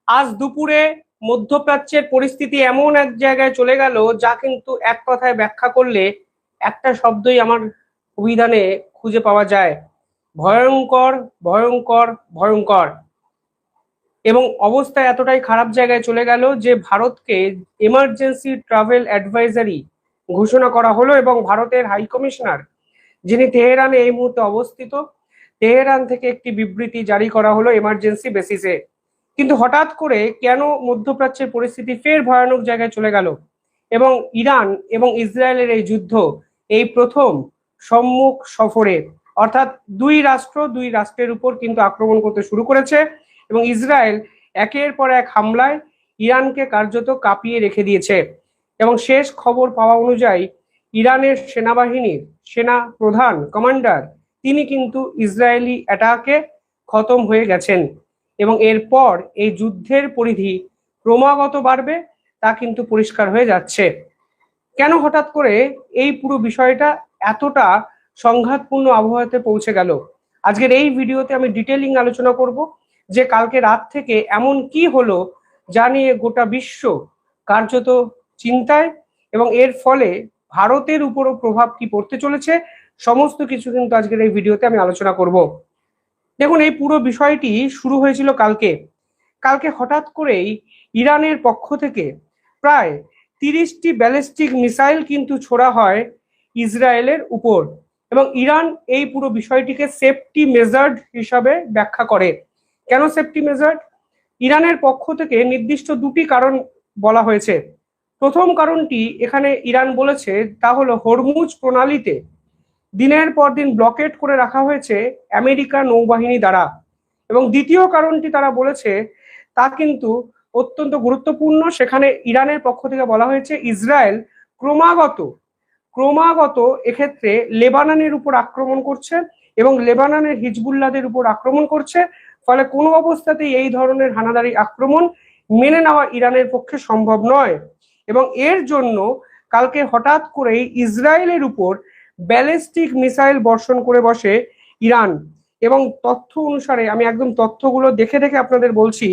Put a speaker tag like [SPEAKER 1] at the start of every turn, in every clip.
[SPEAKER 1] আজ দুপুরে মধ্যপ্রাচ্যের পরিস্থিতি এমন এক জায়গায় চলে গেল, যা কিন্তু এক কথায় ব্যাখ্যা করলে একটা শব্দই আমার অভিধানে খুঁজে পাওয়া যায়: ভয়ঙ্কর, ভয়ঙ্কর, ভয়ঙ্কর। এবং অবস্থা এতটাই খারাপ জায়গায় চলে গেল যে ভারতকে এমার্জেন্সি ট্রাভেল অ্যাডভাইজারি ঘোষণা করা হলো, এবং ভারতের হাই কমিশনার, যিনি তেহরানে এই মুহূর্তে অবস্থিত, তেহরান থেকে একটি বিবৃতি জারি করা হলো এমার্জেন্সি বেসিসে। কিন্তু হঠাৎ করে কেন মধ্যপ্রাচ্যের পরিস্থিতি ফের ভয়ানক জায়গায় চলে গেল, এবং ইরান এবং ইসরায়েলের এই যুদ্ধ এই প্রথম সম্মুখ সফরে, অর্থাৎ দুই রাষ্ট্রের উপর কিন্তু আক্রমণ করতে শুরু করেছে, এবং ইসরায়েল একের পর এক হামলায় ইরানকে কার্যত কাঁপিয়ে রেখে দিয়েছে। এবং শেষ খবর পাওয়া অনুযায়ী ইরানের সেনাবাহিনীর সেনা প্রধান কমান্ডার, তিনি কিন্তু ইসরায়েলি অ্যাটাকে খতম হয়ে গেছেন। এবং এরপর এই যুদ্ধের পরিধি ক্রমাগত বাড়বে, তা কিন্তু পরিষ্কার হয়ে যাচ্ছে। কেন হঠাৎ করে এই পুরো বিষয়টা এতটা সংঘাতপূর্ণ আবহাওয়াতে পৌঁছে গেল, আজকের এই ভিডিওতে আমি ডিটেলিং আলোচনা করব যে কালকে রাত থেকে এমন কি হলো যা নিয়ে গোটা বিশ্ব কার্যত চিন্তায়, এবং এর ফলে ভারতের উপরও প্রভাব কি পড়তে চলেছে, সমস্ত কিছু কিন্তু আজকের এই ভিডিওতে আমি আলোচনা করব। দেখুন, এই পুরো বিষয়টি শুরু হয়েছিল কালকে। কালকে হঠাৎ করেই ইরানের পক্ষ থেকে প্রায় 30টি ব্যালিস্টিক মিসাইল কিন্তু ছোড়া হয় ইসরায়েলের উপর, এবং ইরান এই পুরো বিষয়টিকে সেফটি মেজার্ড হিসাবে ব্যাখ্যা করে। কেন সেফটি মেজার্ড? ইরানের পক্ষ থেকে নির্দিষ্ট দুটি কারণ বলা হয়েছে। প্রথম কারণটি এখানে ইরান বলেছে, তা হলো হরমুজ প্রণালীতে দিনের পর দিন ব্লকেট করে রাখা হয়েছে আমেরিকা নৌবাহিনী দ্বারা। এবং দ্বিতীয় কারণটি তারা বলেছে, তা কিন্তু অত্যন্ত গুরুত্বপূর্ণ। সেখানে ইরানের পক্ষ থেকে বলা হয়েছে ইসরায়েল ক্রমাগত ক্রমাগত এক্ষেত্রে লেবাননের উপর আক্রমণ করছে, এবং লেবাননের হিজবুল্লাহদের উপর আক্রমণ করছে। ফলে কোনো অবস্থাতেই এই ধরনের হানাদারি আক্রমণ মেনে নেওয়া ইরানের পক্ষে সম্ভব নয়। এবং এর জন্য কালকে হঠাৎ করেই ইসরায়েলের উপর ব্যালিস্টিক মিসাইল বর্ষণ করে বসে ইরান। এবং তথ্য অনুসারে, আমি একদম তথ্যগুলো দেখে দেখে আপনাদের বলছি,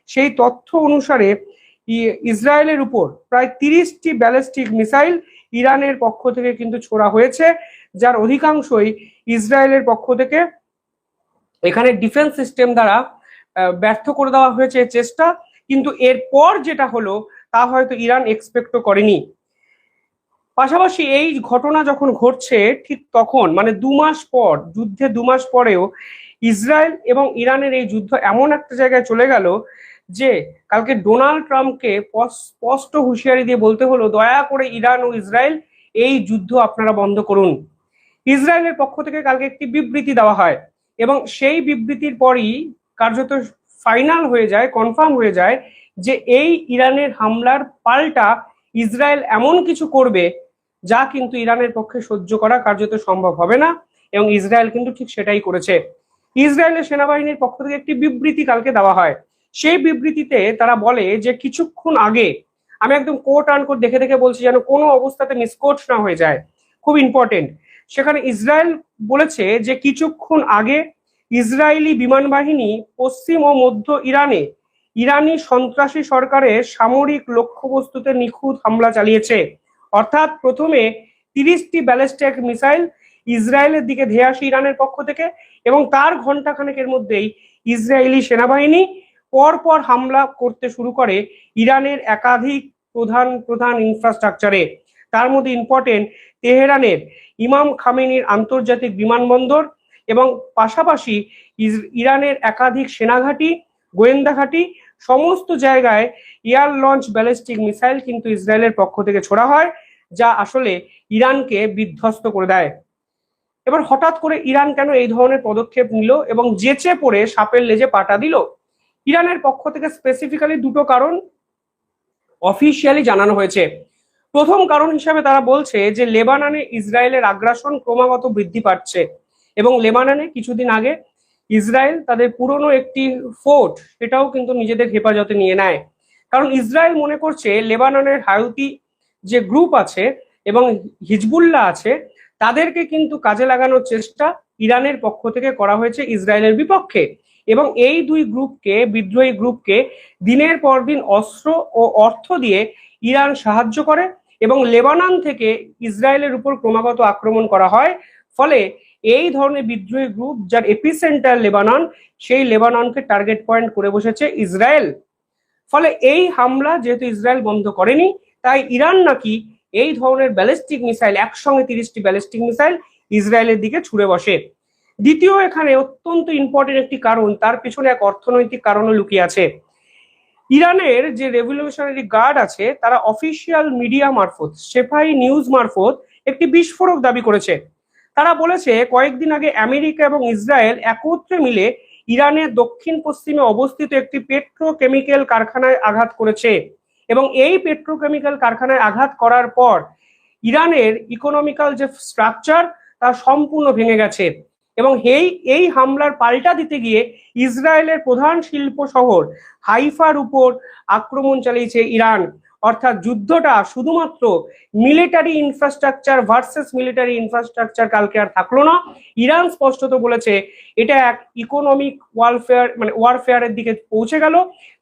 [SPEAKER 1] সেই তথ্য অনুসারে ইসরায়েলের উপর প্রায় 30টি ব্যালিস্টিক মিসাইল ইরানের পক্ষ থেকে কিন্তু ছোড়া হয়েছে, যার অধিকাংশই ইসরায়েলের পক্ষ থেকে এখানে ডিফেন্স সিস্টেম দ্বারা ব্যর্থ করে দেওয়া হয়েছে চেষ্টা। কিন্তু এরপর যেটা হলো তা হয়তো ইরান এক্সপেক্টও করেনি। পাশাপাশি এই ঘটনা যখন ঘটছে ঠিক তখন, মানে 2 মাস পর, যুদ্ধে 2 মাস পরেও ইসরায়েল এবং ইরানের এই যুদ্ধ এমন একটা জায়গায় চলে গেল যে কালকে ডোনাল্ড ট্রাম্পকে স্পষ্ট হুঁশিয়ারি দিয়ে বলতে হলো, দয়া করে ইরান ও ইসরায়েল এই যুদ্ধ আপনারা বন্ধ করুন। ইসরায়েলের পক্ষ থেকে কালকে একটি বিবৃতি দেওয়া হয়, এবং সেই বিবৃতির পরই কার্যত ফাইনাল হয়ে যায়, কনফার্ম হয়ে যায় যে এই ইরানের হামলার পাল্টা ইসরায়েল এমন কিছু করবে যা কিন্তু ইরানের পক্ষে সহ্য করা কার্যত সম্ভব হবে না। এবং ইসরায়েল কিন্তু ঠিক সেটাই করেছে। ইসরায়েলের সেনাবাহিনীর পক্ষ থেকে একটি বিবৃতি কালকে দেওয়া হয়। সেই বিবৃতিতে তারা বলে যে কিছুক্ষণ আগে, আমি একদম কোট আনকোট দেখে দেখে বলছি যেন কোনো অবস্থাতে মিসকোট না হয়ে যায়, খুব ইম্পর্টেন্ট। সেখানে ইসরায়েল বলেছে যে কিছুক্ষণ আগে ইসরায়েলি বিমান বাহিনী পশ্চিম ও মধ্য ইরানে ইরানি সন্ত্রাসী সরকারের সামরিক লক্ষ্যবস্তুতে নিখুঁত হামলা চালিয়েছে। অর্থাৎ প্রথমে 30টি ব্যালিস্টিক মিসাইল ইসরায়েলের দিকে ধেয়ে আসে ইরানের পক্ষ থেকে, এবং তার ঘন্টাখানেকের মধ্যেই ইসরায়েলি সেনাবাহিনী পরপর হামলা করতে শুরু করে ইরানের একাধিক প্রধান প্রধান ইনফ্রাস্ট্রাকচারে। তার মধ্যে ইম্পর্টেন্ট তেহরানের ইমাম খামেনির আন্তর্জাতিক বিমানবন্দর, এবং পাশাপাশি ইরানের একাধিক সেনাঘাঁটি, গোয়েন্দা ঘাঁটি, সমস্ত জায়গায় এয়ার লঞ্চ ব্যালিস্টিক মিসাইল কিন্তু ইসরায়েলের পক্ষ থেকে ছোড়া হয়, যা আসলে ইরানকে বিধ্বস্ত করে দেয়। এবার হঠাৎ করে ইরান কেন এই ধরনের পদক্ষেপ নিল এবং যেচে পড়ে সাপের লেজে পাটা দিল? ইরানের পক্ষ থেকে স্পেসিফিক্যালি দুটো কারণ অফিসিয়ালি জানানো হয়েছে। প্রথম কারণ হিসাবে তারা বলছে যে লেবাননে ইসরায়েলের আগ্রাসন ক্রমাগত বৃদ্ধি পাচ্ছে, এবং লেবাননে কিছুদিন আগে ইসরায়েল তাদের পুরনো একটি ফোর্ট সেটাও কিন্তু নিজেদের হেফাজতে নিয়ে নেয়। কারণ ইসরায়েল মনে করছে লেবাননের হাউতি যে গ্রুপ আছে এবং হিজবুল্লাহ আছে, তাদেরকে কিন্তু কাজে লাগানোর চেষ্টা ইরানের পক্ষ থেকে করা হয়েছে ইসরায়েলের বিপক্ষে। এবং এই দুই গ্রুপকে, বিদ্রোহী গ্রুপকে দিনের পর দিন অস্ত্র ও অর্থ দিয়ে ইরান সাহায্য করে এবং লেবানন থেকে ইসরায়েলের উপর ক্রমাগত আক্রমণ করা হয়। ফলে এই ধরনের বিদ্রোহী গ্রুপ, যার এপিসেন্টার লেবানন, সেই লেবাননকে টার্গেট পয়েন্ট করে বসেছে ইসরায়েল। ফলে এই হামলা যেহেতু ইসরায়েল বন্ধ করেনি, তাই ইরান নাকি এই ধরনের ব্যালিস্টিক মিসাইল, একসঙ্গে 30টি ব্যালিস্টিক মিসাইল ইসরায়েলের দিকে ছুড়ে বসে। দ্বিতীয় এখানে অত্যন্ত ইম্পর্টেন্ট একটি কারণ, তার পিছনে এক অর্থনৈতিক কারণও লুকিয়ে আছে। ইরানের যে রেভলিউশনারি গার্ড আছে, তারা অফিসিয়াল মিডিয়া মারফত, সেফাই নিউজ মারফত একটি বিস্ফোরক দাবি করেছে। তারা বলেছে কয়েকদিন আগে আমেরিকা এবং ইসরায়েল একত্রে মিলে ইরানের দক্ষিণ পশ্চিমে অবস্থিত একটি পেট্রোকেমিক্যাল কারখানায় আঘাত করেছে এবং এই পেট্রোকেমিক্যাল কারখানায় আঘাত করার পর ইরানের ইকোনমিক্যাল যে স্ট্রাকচার তা সম্পূর্ণ ভেঙে গেছে এবং এই হামলার পাল্টা দিতে গিয়ে ইসরায়েলের প্রধান শিল্প শহর হাইফার উপর আক্রমণ চালিয়েছে ইরান। অর্থাৎ যুদ্ধটা শুধুমাত্র military infrastructure versus military infrastructure কালকে আর থাকলো না। ইরান স্পষ্টত বলেছে এটা এক ইকোনমিক ওয়ারফেয়ারের দিকে পৌঁছে গেল,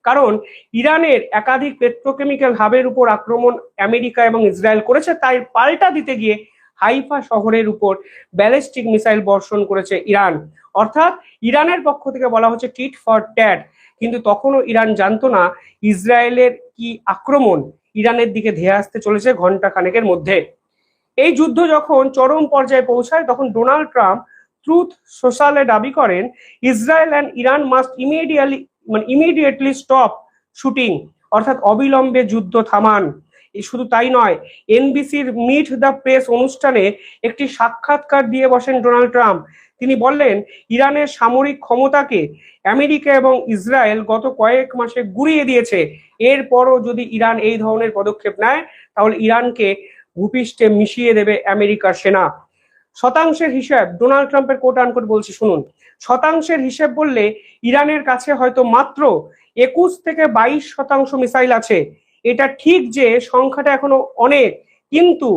[SPEAKER 1] কারণ ইরানের একাধিক পেট্রোকেমিক্যাল হাবের উপর আক্রমণ আমেরিকা এবং ইসরায়েল করেছে, তাই পাল্টা দিতে গিয়ে হাইফা শহরের উপর ব্যালিস্টিক মিসাইল বর্ষণ করেছে ইরান। অর্থাৎ ইরানের পক্ষ থেকে বলা হচ্ছে টিট ফর ট্যাট, কিন্তু তখনও ইরান জানতো না ইসরায়েলের কি আক্রমণ ইরানের দিকে ধেয়ে আসতে চলেছে ঘন্টা খানেকের মধ্যে। এই যুদ্ধ যখন চরম পর্যায়ে পৌঁছায়, তখন ডোনাল্ড ট্রাম্প ট্রুথ সোশ্যালে দাবি করেন Israel and Iran must immediately stop shooting, অর্থাৎ অবিলম্বে যুদ্ধ থামান। শুধু তাই নয়, এনবিসির মিট দ্য প্রেস অনুষ্ঠানে একটি সাক্ষাৎকার দিয়ে বসেন ডোনাল্ড ট্রাম্প। তিনি বললেন ইরানের সামরিক ক্ষমতাকে আমেরিকা এবং ইসরায়েল গত কয়েক মাসে গুঁড়িয়ে দিয়েছে, এরপরও যদি ইরান এই ধরনের পদক্ষেপ নেয় তাহলে ইরানকে ভূপৃষ্ঠে মিশিয়ে দেবে আমেরিকার সেনা। শতাংশের হিসাব, ডোনাল্ড ট্রাম্পের কোট আনকোট বলছি শুনুন। শতাংশের হিসেব বললে ইরানের কাছে হয়তো মাত্র 21 থেকে 22% মিসাইল আছে। এটা ঠিক যে সংখ্যাটা এখনো অনেক, কিন্তু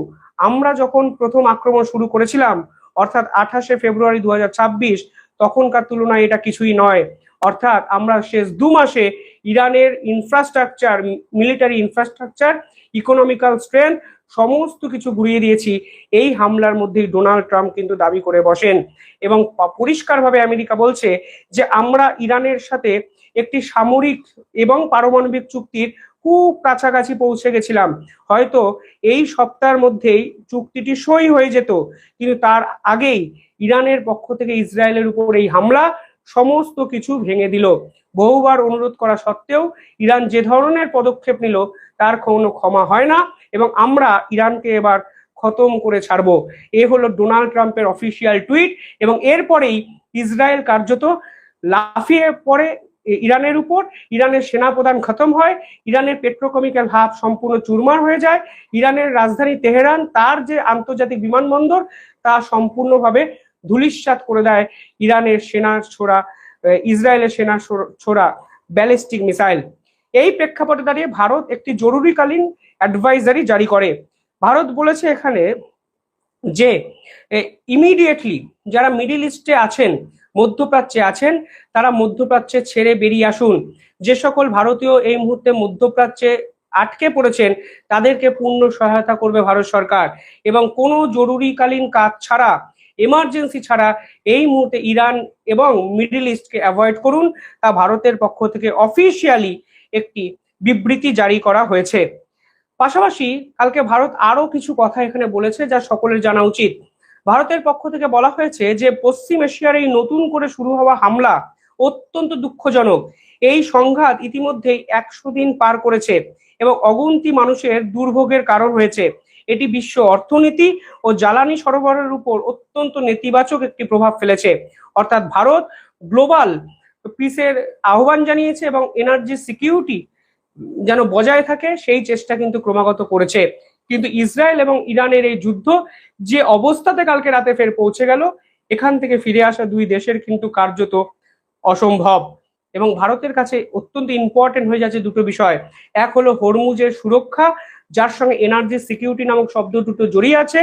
[SPEAKER 1] আমরা যখন প্রথম আক্রমণ শুরু করেছিলাম অর্থাৎ 28শে ফেব্রুয়ারি 2026, তখনকার তুলনায় এটা কিছুই নয়। অর্থাৎ আমরা শেষ 2 মাসে ইরানের infrastructure, military infrastructure, economical strength সমস্ত কিছু ঘুরিয়ে দিয়েছি। এই হামলার মধ্যেই ডোনাল্ড ট্রাম্প কিন্তু দাবি করে বসেন এবং পরিষ্কারভাবে আমেরিকা বলছে যে আমরা ইরানের সাথে একটি সামরিক এবং পারমাণবিক চুক্তির খুব কাছাকাছি পৌঁছে গেছিলাম, হয়তো এই সপ্তাহের মধ্যেই চুক্তিটি সই হয়ে যেত, কিন্তু তার আগেই ইরানের পক্ষ থেকে ইসরায়েলের উপর এই হামলা সমস্ত কিছু ভেঙে দিল। বহুবার অনুরোধ করা সত্ত্বেও ইরান যে ধরনের পদক্ষেপ নিল তার কোনো ক্ষমা হয় না এবং আমরা ইরানকে এবার খতম করে ছাড়বো। এ হলো ডোনাল্ড ট্রাম্পের অফিসিয়াল টুইট এবং এরপরেই ইসরায়েল কার্যত লাফিয়ে পড়ে ইরানের উপর। ইরানের সেনাপ্রধান খতম হয়, ইরানের পেট্রোকেমিক্যাল হাব সম্পূর্ণ চুরমার হয়ে যায়, ইরানের রাজধানী তেহরান, তার যে আন্তর্জাতিক বিমানবন্দর, তা সম্পূর্ণভাবে ধূলিসাৎ করে দেয় ইরানের সেনার ছোড়া, ইসরায়েলের সেনার ছোড়া ব্যালিস্টিক মিসাইল। এই প্রেক্ষাপটে দাঁড়িয়ে ভারত একটি জরুরিকালীন অ্যাডভাইজারি জারি করে। ভারত বলেছে এখানে যে ইমিডিয়েটলি যারা মিডিল ইস্টে আছেন, মধ্যপ্রাচ্যে আছেন, তারা মধ্যপ্রাচ্যে ছেড়ে বেরিয়ে আসুন। যে সকল ভারতীয় এই মুহূর্তে মধ্যপ্রাচ্যে আটকে পড়েছেন তাদেরকে পূর্ণ সহায়তা করবে ভারত সরকার এবং কোনো জরুরিকালীন কাজ ছাড়া, এমার্জেন্সি ছাড়া এই মুহূর্তে ইরান এবং মিডল ইস্টকে অ্যাভয়েড করুন, তা ভারতের পক্ষ থেকে অফিসিয়ালি একটি বিবৃতি জারি করা হয়েছে। পাশাপাশি কালকে ভারত আরো কিছু কথা এখানে বলেছে যা সকলের জানা উচিত। ভারতের পক্ষ থেকে বলা হয়েছে যে পশ্চিম এশিয়ার এই নতুন করে শুরু হওয়া হামলা অত্যন্ত দুঃখজনক। এই সংঘাত ইতিমধ্যেই 100 দিন পার করেছে এবং অগুন্তি মানুষের দুর্ভোগের কারণ হয়েছে। এটি বিশ্ব অর্থনীতি ও জ্বালানি সরবরাহের উপর অত্যন্ত নেতিবাচক একটি প্রভাব ফেলেছে। অর্থাৎ ভারত গ্লোবাল পিসের আহ্বান জানিয়েছে এবং এনার্জি সিকিউরিটি যেন বজায় থাকে সেই চেষ্টা কিন্তু ক্রমাগত করেছে। কিন্তু ইসরায়েল এবং ইরানের এই যুদ্ধ যে অবস্থাতে কালকে রাতে ফের পৌঁছে গেল, এখান থেকে ফিরে আসা দুই দেশের কিন্তু কার্যত অসম্ভব এবং ভারতের কাছে অত্যন্ত ইম্পর্টেন্ট হয়ে যাচ্ছে দুটো বিষয়। এক হলো হরমুজের সুরক্ষা, যার সঙ্গে এনার্জি সিকিউরিটি নামক শব্দ দুটো জড়িয়ে আছে।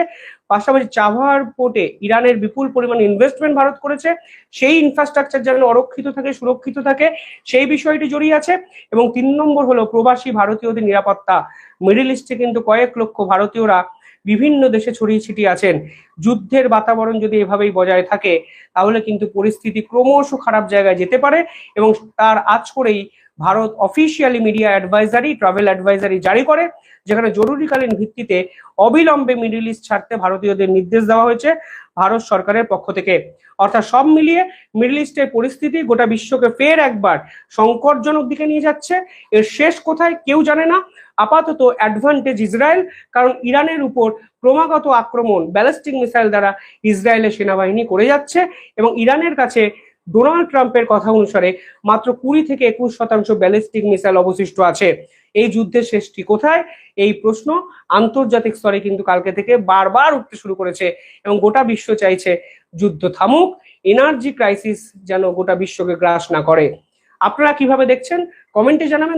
[SPEAKER 1] পাশাপাশি চাবাহার পোর্টে ইরানের বিপুল পরিমাণ ইনভেস্টমেন্ট ভারত করেছে, সেই ইনফ্রাস্ট্রাকচার যেন অরক্ষিত থাকে, সুরক্ষিত থাকে, সেই বিষয়টি জড়িয়ে আছে। এবং 3 নম্বর হলো প্রবাসী ভারতীয়দের নিরাপত্তা। মিডল ইস্টে কিন্তু কয়েক লক্ষ ভারতীয়রা বিভিন্ন দেশে ছড়িয়ে ছিটিয়ে আছেন। যুদ্ধের বাতাবরণ যদি এভাবেই বজায় থাকে তাহলে কিন্তু পরিস্থিতি ক্রমশ খারাপ জায়গায় যেতে পারে। এবং তার আজ করেই Bharat officially media advisory, travel advisory জারি করে, যেখানে জরুরিকালীন ভিত্তিতে অবিলম্বে মিডল ইস্ট ছাড়তে ভারতীয়দের নির্দেশ দেওয়া হয়েছে ভারত সরকারের পক্ষ থেকে। অর্থাৎ সব মিলিয়ে মিডল ইস্টের পরিস্থিতি গোটা বিশ্বকে ফের একবার সংকটজনক দিকে নিয়ে যাচ্ছে। এর শেষ কোথায় কেউ জানে না। আপাতত অ্যাডভান্টেজ ইসরায়েল, কারণ ইরানের উপর ক্রমাগত আক্রমণ ব্যালিস্টিক মিসাইল দ্বারা ইসরায়েলের সেনাবাহিনী করে যাচ্ছে এবং ইরানের কাছে ডোনাল্ড ট্রাম্পের কথা অনুসারে মাত্র 20 থেকে 21% ব্যালিস্টিক মিসাইল অবশিষ্ট আছে। এই যুদ্ধের শেষটি কোথায়, এই প্রশ্ন আন্তর্জাতিক স্তরে কিন্তু কালকে থেকে বারবার উঠতে শুরু করেছে এবং গোটা বিশ্ব চাইছে যুদ্ধ থামুক, এনার্জি ক্রাইসিস যেন গোটা বিশ্বকে গ্রাস না করে। আপনারা কিভাবে দেখছেন কমেন্টে জানাবেন।